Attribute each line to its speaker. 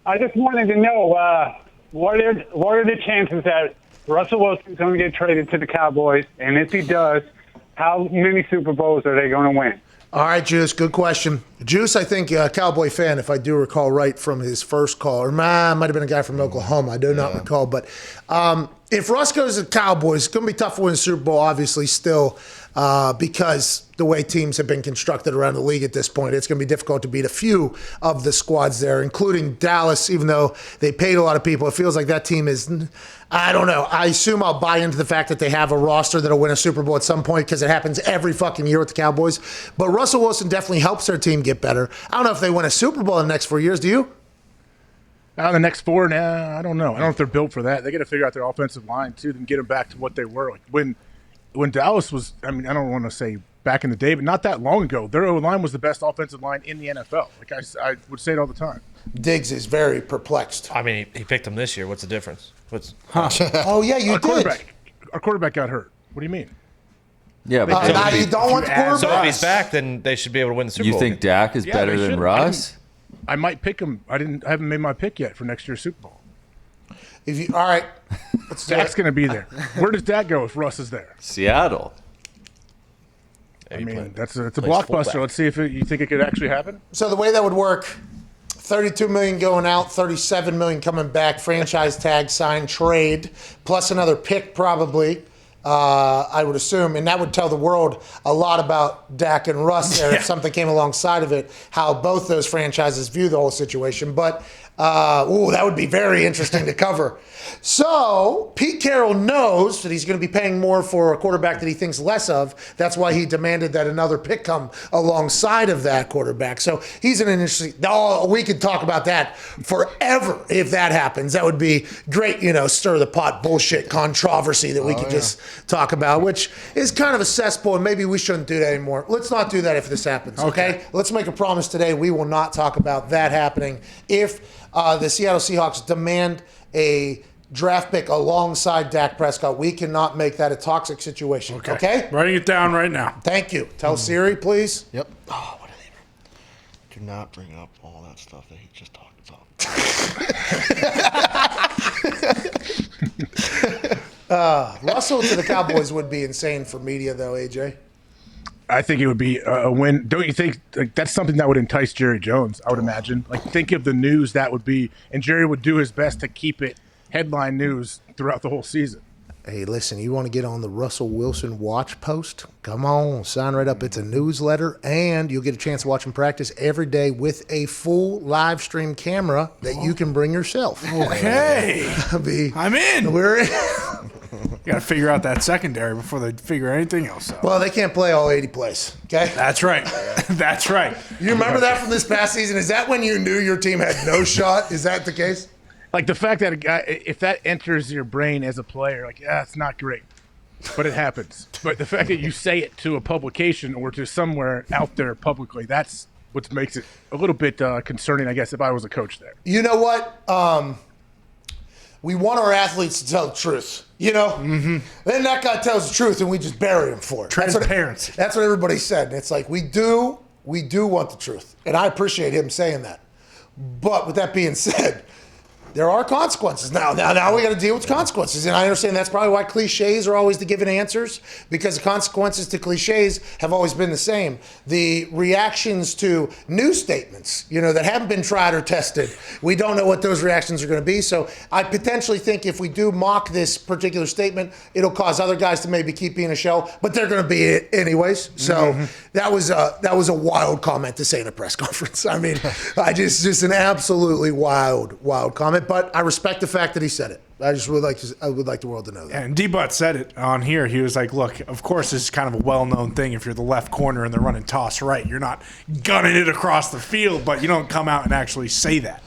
Speaker 1: I just wanted to know what are the chances that Russell Wilson's going to get traded to the Cowboys, and if he does, how many Super Bowls are they going to win?
Speaker 2: All right, Juice, good question. Juice, I think, a Cowboy fan, if I do recall right from his first call, or might have been a guy from Oklahoma. I do not recall. But if Russ goes to the Cowboys, it's going to be tough to win a Super Bowl, obviously, still, because the way teams have been constructed around the league at this point, it's going to be difficult to beat a few of the squads there, including Dallas, even though they paid a lot of people. It feels like that team is, I don't know. I assume I'll buy into the fact that they have a roster that'll win a Super Bowl at some point because it happens every fucking year with the Cowboys. But Russell Wilson definitely helps their team get better. I don't know if they win a Super Bowl in the next 4 years. Do you?
Speaker 3: The next 4, I don't know. I don't know if they're built for that. They got to figure out their offensive line, too, and get them back to what they were. Like when Dallas was, I don't want to say back in the day, but not that long ago, their O-line was the best offensive line in the NFL. Like I would say it all the time.
Speaker 2: Diggs is very perplexed.
Speaker 4: I mean, he picked them this year. What's the difference?
Speaker 2: Oh, yeah, you did.
Speaker 3: Our quarterback got hurt. What do you mean?
Speaker 5: Yeah, but
Speaker 2: now you don't want the quarterback.
Speaker 4: So if he's back, then they should be able to win the Super Bowl.
Speaker 5: You think Dak is better than Russ?
Speaker 3: I might pick him. I haven't made my pick yet for next year's Super Bowl.
Speaker 2: All right.
Speaker 3: Dak's going to be there. Where does Dak go if Russ is there?
Speaker 5: Seattle.
Speaker 3: I mean, it's a blockbuster.
Speaker 4: Fullback.
Speaker 3: Let's see if you think it could actually happen.
Speaker 2: So the way that would work, $32 million going out, $37 million coming back, franchise tag, sign, trade, plus another pick probably, I would assume. And that would tell the world a lot about Dak and Russ there if something came alongside of it, how both those franchises view the whole situation. But, that would be very interesting to cover. So Pete Carroll knows that he's going to be paying more for a quarterback that he thinks less of. That's why he demanded that another pick come alongside of that quarterback. So he's in an interesting. We could talk about that forever if that happens. That would be great, stir the pot bullshit controversy that we could just talk about, which is kind of a cesspool, and maybe we shouldn't do that anymore. Let's not do that if this happens, okay? Let's make a promise today. We will not talk about that happening if the Seattle Seahawks demand a draft pick alongside Dak Prescott. We cannot make that a toxic situation. Okay?
Speaker 6: Writing it down right now.
Speaker 2: Thank you. Tell Siri, please.
Speaker 7: Yep. Oh, what are they? Do not bring up all that stuff that he just talked
Speaker 2: about. Russell to the Cowboys would be insane for media, though, AJ.
Speaker 3: I think it would be a win. Don't you think that's something that would entice Jerry Jones, I would imagine? Think of the news that would be, and Jerry would do his best to keep it headline news throughout the whole season.
Speaker 2: Hey, listen, you want to get on the Russell Wilson Watch Post? Come on, sign right up. It's a newsletter, and you'll get a chance to watch him practice every day with a full live stream camera that you can bring yourself.
Speaker 6: Okay. I'm in.
Speaker 2: We're in.
Speaker 6: You got to figure out that secondary before they figure anything else out.
Speaker 2: Well, they can't play all 80 plays, okay?
Speaker 6: That's right. That's right.
Speaker 2: You remember that from this past season? Is that when you knew your team had no shot? Is that the case?
Speaker 3: Like the fact that a guy, if that enters your brain as a player, it's not great, but it happens. But the fact that you say it to a publication or to somewhere out there publicly, that's what makes it a little bit concerning, I guess, if I was a coach there.
Speaker 2: You know what? We want our athletes to tell the truth, Mm-hmm. Then that guy tells the truth, and we just bury him for it.
Speaker 6: Transparency.
Speaker 2: That's what everybody said. And it's like, we do want the truth. And I appreciate him saying that. But with that being said, there are consequences now. Now we got to deal with consequences. And I understand that's probably why cliches are always the given answers, because the consequences to cliches have always been the same. The reactions to new statements, that haven't been tried or tested, we don't know what those reactions are going to be. So I potentially think if we do mock this particular statement, it'll cause other guys to maybe keep being a shell, but they're going to be it anyways. So that was a wild comment to say in a press conference. I mean, just an absolutely wild comment. But I respect the fact that he said it. I would like the world to know that.
Speaker 6: And D-Butt said it on here. He was like, look, of course, this is kind of a well-known thing. If you're the left corner and they're running toss right, you're not gunning it across the field, but you don't come out and actually say that.